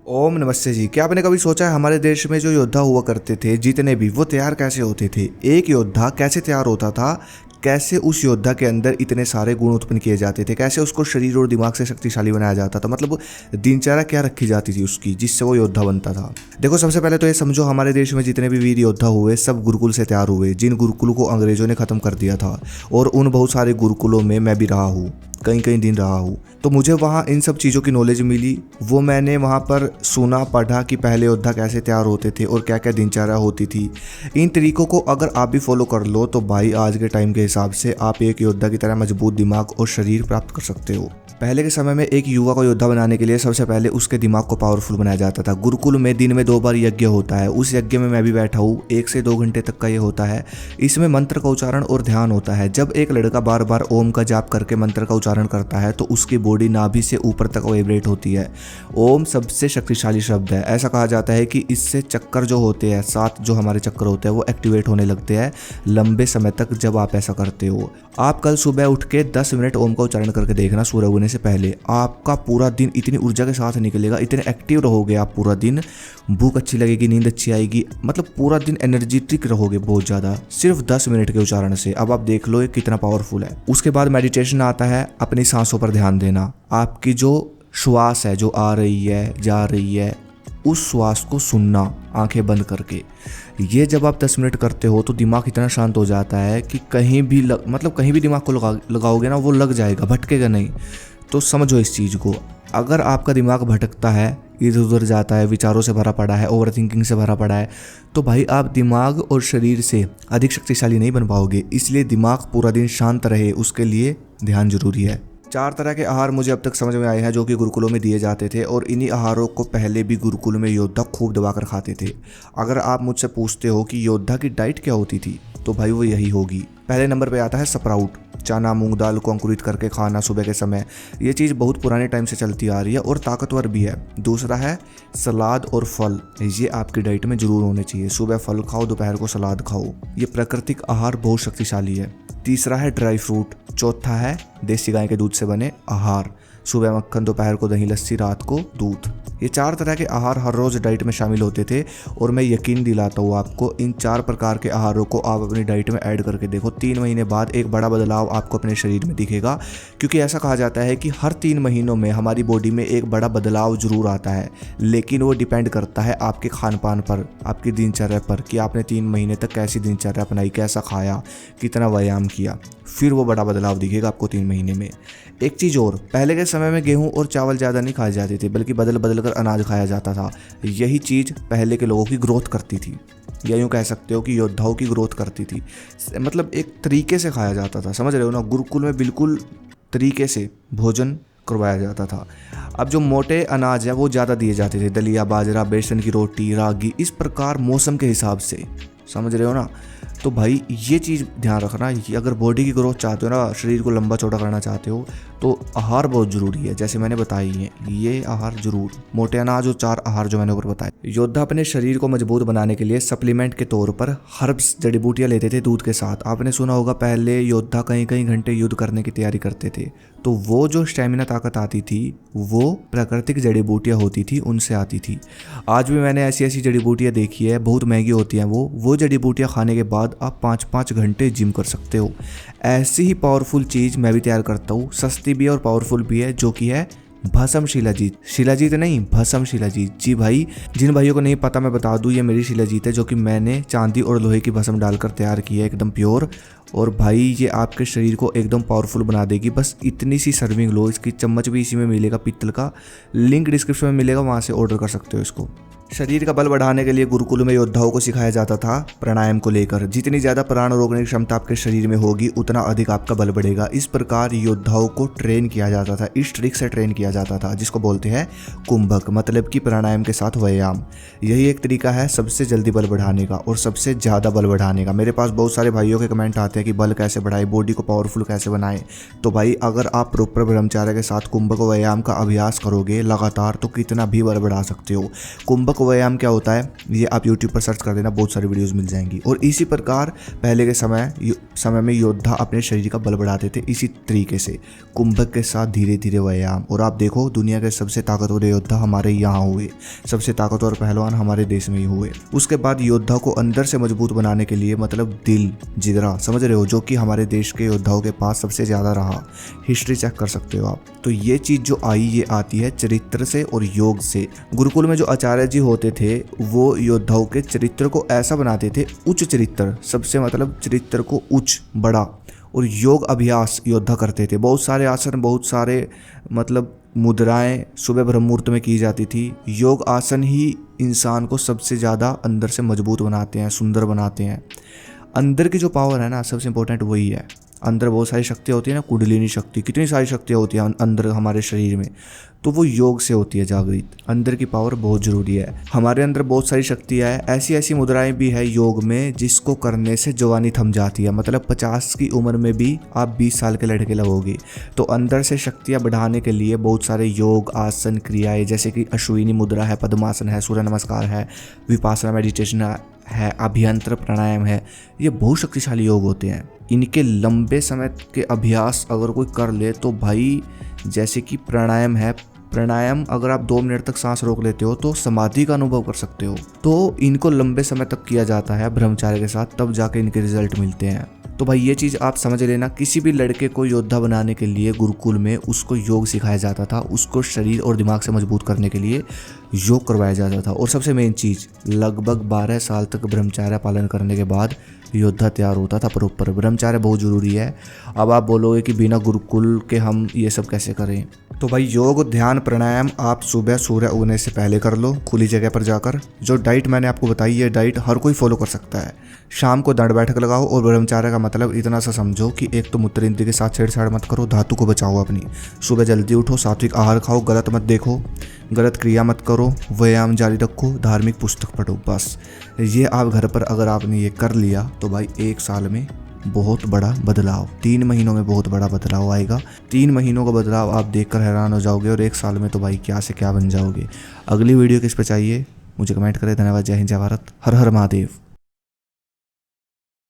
ओम नमस्ते जी। क्या आपने कभी सोचा है हमारे देश में जो योद्धा हुआ करते थे जितने भी, वो तैयार कैसे होते थे? एक योद्धा कैसे तैयार होता था? कैसे उस योद्धा के अंदर इतने सारे गुण उत्पन्न किए जाते थे? कैसे उसको शरीर और दिमाग से शक्तिशाली बनाया जाता था? मतलब दिनचर्या क्या रखी जाती थी उसकी जिससे वो योद्धा बनता था? देखो, सबसे पहले तो ये समझो, हमारे देश में जितने भी वीर योद्धा हुए सब गुरुकुल से तैयार हुए, जिन गुरुकुल को अंग्रेजों ने खत्म कर दिया था। और उन बहुत सारे गुरुकुलों में मैं भी रहा हूँ, कई कई दिन रहा हूँ, तो मुझे वहाँ इन सब चीज़ों की नॉलेज मिली। वो मैंने वहाँ पर सुना, पढ़ा कि पहले योद्धा कैसे तैयार होते थे और क्या क्या दिनचर्या होती थी। इन तरीकों को अगर आप भी फॉलो कर लो तो भाई आज के टाइम के हिसाब से आप एक योद्धा की तरह मजबूत दिमाग और शरीर प्राप्त कर सकते हो। पहले के समय में एक युवा को योद्धा बनाने के लिए सबसे पहले उसके दिमाग को पावरफुल बनाया जाता था। गुरुकुल में दिन में 2 बार यज्ञ होता है, उस यज्ञ में मैं भी बैठा हूँ, 1 से 2 घंटे तक का ये होता है। इसमें मंत्र का उच्चारण और ध्यान होता है। जब एक लड़का बार बार ओम का जाप करके मंत्र का उच्चारण करता है तो उसकी बॉडी नाभि से ऊपर तक वाइब्रेट होती है। ओम सबसे शक्तिशाली शब्द है। ऐसा कहा जाता है कि इससे चक्कर जो होते हैं, 7 जो हमारे चक्कर होते हैं, वो एक्टिवेट होने लगते हैं लंबे समय तक जब आप ऐसा करते हो। आप कल सुबह उठ के 10 मिनट ओम का उच्चारण करके देखना सूर्य उगने से पहले। आपका पूरा दिन इतनी ऊर्जा के साथ निकलेगा, इतने एक्टिव रहोगे आप पूरा दिन। भूख अच्छी लगेगी, नींद अच्छी आएगी, मतलब पूरा दिन एनर्जेटिक रहोगे बहुत ज़्यादा, सिर्फ 10 मिनट के उच्चारण से। अब आप देख लो ये कितना पावरफुल है। उसके बाद मेडिटेशन आता है, अपनी सांसों पर ध्यान देना। आपकी जो श्वास है, जो आ रही है जा रही है, उस श्वास को सुनना आंखें बंद करके। ये जब आप 10 मिनट करते हो तो दिमाग इतना शांत हो जाता है कि कहीं भी कहीं भी दिमाग को लगाओगे ना, वो लग जाएगा, भटकेगा नहीं। तो समझो इस चीज़ को। अगर आपका दिमाग भटकता है, इधर उधर जाता है, विचारों से भरा पड़ा है, ओवर थिंकिंग से भरा पड़ा है, तो भाई आप दिमाग और शरीर से अधिक शक्तिशाली नहीं बन पाओगे। इसलिए दिमाग पूरा दिन शांत रहे, उसके लिए ध्यान जरूरी है। 4 तरह के आहार मुझे अब तक समझ में आए हैं जो कि गुरुकुलों में दिए जाते थे, और इन्हीं आहारों को पहले भी गुरुकुल में योद्धा खूब दबाकर खाते थे। अगर आप मुझसे पूछते हो कि योद्धा की डाइट क्या होती थी, तो भाई वो यही होगी। पहले नंबर पे आता है स्प्राउट, चना मूंग दाल को अंकुरित करके खाना सुबह के समय। ये चीज़ बहुत पुराने टाइम से चलती आ रही है और ताकतवर भी है। दूसरा है सलाद और फल, ये आपकी डाइट में जरूर होने चाहिए। सुबह फल खाओ, दोपहर को सलाद खाओ। ये प्राकृतिक आहार बहुत शक्तिशाली है। तीसरा है ड्राई फ्रूट। चौथा है देसी गाय के दूध से बने आहार, सुबह मक्खन, दोपहर को दही लस्सी, रात को दूध। ये 4 तरह के आहार हर रोज़ डाइट में शामिल होते थे, और मैं यकीन दिलाता हूँ आपको, इन 4 प्रकार के आहारों को आप अपनी डाइट में ऐड करके देखो, 3 महीने बाद एक बड़ा बदलाव आपको अपने शरीर में दिखेगा। क्योंकि ऐसा कहा जाता है कि हर 3 महीनों में हमारी बॉडी में एक बड़ा बदलाव जरूर आता है, लेकिन वो डिपेंड करता है आपके खान पान पर, आपकी दिनचर्या पर, कि आपने 3 महीने तक कैसी दिनचर्या अपनाई, कैसा खाया, कितना व्यायाम किया। फिर वो बड़ा बदलाव दिखेगा आपको 3 महीने में। एक चीज़ और, पहले के समय में गेहूं और चावल ज़्यादा नहीं खाए जाते थे, बल्कि बदल बदल कर अनाज खाया जाता था। यही चीज़ पहले के लोगों की ग्रोथ करती थी, या यूँ कह सकते हो कि योद्धाओं की ग्रोथ करती थी। मतलब एक तरीके से खाया जाता था, समझ रहे हो ना? गुरुकुल में बिल्कुल तरीके से भोजन करवाया जाता था। अब जो मोटे अनाज है वो ज़्यादा दिए जाते थे, दलिया, बाजरा, बेसन की रोटी, रागी, इस प्रकार मौसम के हिसाब से, समझ रहे हो ना? तो भाई ये चीज़ ध्यान रखना, ये अगर बॉडी की ग्रोथ चाहते हो ना, शरीर को लंबा चौड़ा करना चाहते हो, तो आहार बहुत ज़रूरी है। जैसे मैंने बताई है, ये आहार जरूर, मोटे अनाज और 4 आहार जो मैंने ऊपर बताए। योद्धा अपने शरीर को मजबूत बनाने के लिए सप्लीमेंट के तौर पर हर्ब्स, जड़ी बूटियाँ लेते थे दूध के साथ। आपने सुना होगा पहले योद्धा कई कई घंटे युद्ध करने की तैयारी करते थे, तो वो जो स्टेमिना ताकत आती थी वो प्राकृतिक जड़ी बूटियाँ होती थी, उनसे आती थी। आज भी मैंने ऐसी ऐसी जड़ी बूटियाँ देखी है, बहुत महंगी होती हैं वो जड़ी बूटियाँ खाने के बाद आप 5-5 घंटे जिम कर सकते हो। ऐसी ही पावरफुल चीज़ मैं भी तैयार करता हूँ, सस्ती भी है और पावरफुल भी है, जो कि है भस्म शिलाजीत। शिलाजीत नहीं, भस्म शिलाजीत। जी भाई, जिन भाइयों को नहीं पता मैं बता दूं, ये मेरी शिलाजीत है जो कि मैंने चांदी और लोहे की भस्म डालकर तैयार की है, एकदम प्योर। और भाई ये आपके शरीर को एकदम पावरफुल बना देगी। बस इतनी सी सर्विंग लो, इसकी चम्मच भी इसी में मिलेगा, पीतल का, लिंक डिस्क्रिप्शन में मिलेगा, वहाँ से ऑर्डर कर सकते हो इसको। शरीर का बल बढ़ाने के लिए गुरुकुल में योद्धाओं को सिखाया जाता था प्राणायाम को लेकर। जितनी ज़्यादा प्राण रोकने की क्षमता आपके शरीर में होगी, उतना अधिक आपका बल बढ़ेगा। इस प्रकार योद्धाओं को ट्रेन किया जाता था, इस ट्रिक से ट्रेन किया जाता था, जिसको बोलते हैं कुंभक, मतलब कि प्राणायाम के साथ व्यायाम। यही एक तरीका है सबसे जल्दी बल बढ़ाने का और सबसे ज़्यादा बल बढ़ाने का। मेरे पास बहुत सारे भाइयों के कमेंट आते हैं कि बल कैसे बढ़ाए, बॉडी को पावरफुल कैसे बनाए। तो भाई अगर आप प्रॉपर ब्रह्मचर्य के साथ कुंभक व्यायाम का अभ्यास करोगे लगातार, तो कितना भी बल बढ़ा सकते हो। कुंभक पूरक व्यायाम क्या होता है ये आप यूट्यूब पर सर्च कर देना, बहुत सारी वीडियोस मिल जाएंगी। और इसी प्रकार पहले के समय में योद्धा अपने शरीर का बल बढ़ाते थे इसी तरीके से, कुंभक के साथ धीरे धीरे व्यायाम। और आप देखो दुनिया के सबसे ताकतवर योद्धा हमारे यहाँ हुए, सबसे ताकतवर पहलवान हमारे देश में ही हुए। उसके बाद योद्धा को अंदर से मजबूत बनाने के लिए, मतलब दिल जिगरा, समझ रहे हो, जो कि हमारे देश के योद्धाओं के पास सबसे ज़्यादा रहा। हिस्ट्री चेक कर सकते हो आप। तो ये चीज़ जो आई ये आती है चरित्र से और योग से। गुरुकुल में जो आचार्य जी होते थे वो योद्धाओं के चरित्र को ऐसा बनाते थे, उच्च चरित्र, सबसे मतलब चरित्र को उच्च बड़ा। और योग अभ्यास योद्धा करते थे, बहुत सारे आसन, बहुत सारे मतलब मुद्राएं सुबह ब्रह्म मुहूर्त में की जाती थी। योग आसन ही इंसान को सबसे ज़्यादा अंदर से मजबूत बनाते हैं, सुंदर बनाते हैं। अंदर की जो पावर है ना, सबसे इंपॉर्टेंट वही है। अंदर बहुत सारी शक्तियाँ होती है ना, कुंडलिनी शक्ति, कितनी सारी शक्तियाँ होती हैं अंदर हमारे शरीर में, तो वो योग से होती है जागृत। अंदर की पावर बहुत ज़रूरी है। हमारे अंदर बहुत सारी शक्तियाँ हैं, ऐसी ऐसी मुद्राएं भी है योग में जिसको करने से जवानी थम जाती है। मतलब 50 की उम्र में भी आप 20 साल के लड़के लगोगे। तो अंदर से शक्तियाँ बढ़ाने के लिए बहुत सारे योग आसन क्रियाएँ, जैसे कि अश्विनी मुद्रा है, पद्मासन है, सूर्य नमस्कार है, विपासना मेडिटेशन है, अभ्यंतर प्राणायाम है, ये बहुत शक्तिशाली योग होते हैं। इनके लंबे समय के अभ्यास अगर कोई कर ले तो भाई, जैसे कि प्राणायाम है, प्राणायाम अगर आप 2 मिनट तक सांस रोक लेते हो तो समाधि का अनुभव कर सकते हो। तो इनको लंबे समय तक किया जाता है ब्रह्मचार्य के साथ, तब जाके इनके रिजल्ट मिलते हैं। तो भाई ये चीज़ आप समझ लेना, किसी भी लड़के को योद्धा बनाने के लिए गुरुकुल में उसको योग सिखाया जाता था, उसको शरीर और दिमाग से मजबूत करने के लिए योग करवाया जाता था। और सबसे मेन चीज़, लगभग 12 साल तक ब्रह्मचार्य पालन करने के बाद योद्धा तैयार होता था प्रॉपर। ब्रह्मचार्य बहुत ज़रूरी है। अब आप बोलोगे कि बिना गुरुकुल के हम ये सब कैसे करें, तो भाई योग ध्यान प्राणायाम आप सुबह सूर्य उगने से पहले कर लो, खुली जगह पर जाकर। जो डाइट मैंने आपको बताई है डाइट हर कोई फॉलो कर सकता है। शाम को दंड बैठक लगाओ। और ब्रह्मचार्य का मतलब इतना सा समझो कि एक तो मूत्र इंद्रिय के साथ छेड़छाड़ मत करो, धातु को बचाओ अपनी। सुबह जल्दी उठो, सात्विक आहार खाओ, गलत मत देखो, गलत क्रिया मत करो, व्यायाम जारी रखो, धार्मिक पुस्तक पढ़ो। बस ये आप घर पर अगर आपने ये कर लिया तो भाई 1 साल में बहुत बड़ा बदलाव, 3 महीनों में बहुत बड़ा बदलाव आएगा। 3 महीनों का बदलाव आप देखकर हैरान हो जाओगे, और 1 साल में तो भाई क्या से क्या बन जाओगे। अगली वीडियो किस पे चाहिए मुझे कमेंट करें। धन्यवाद। जय हिंद, जय भारत, हर हर महादेव।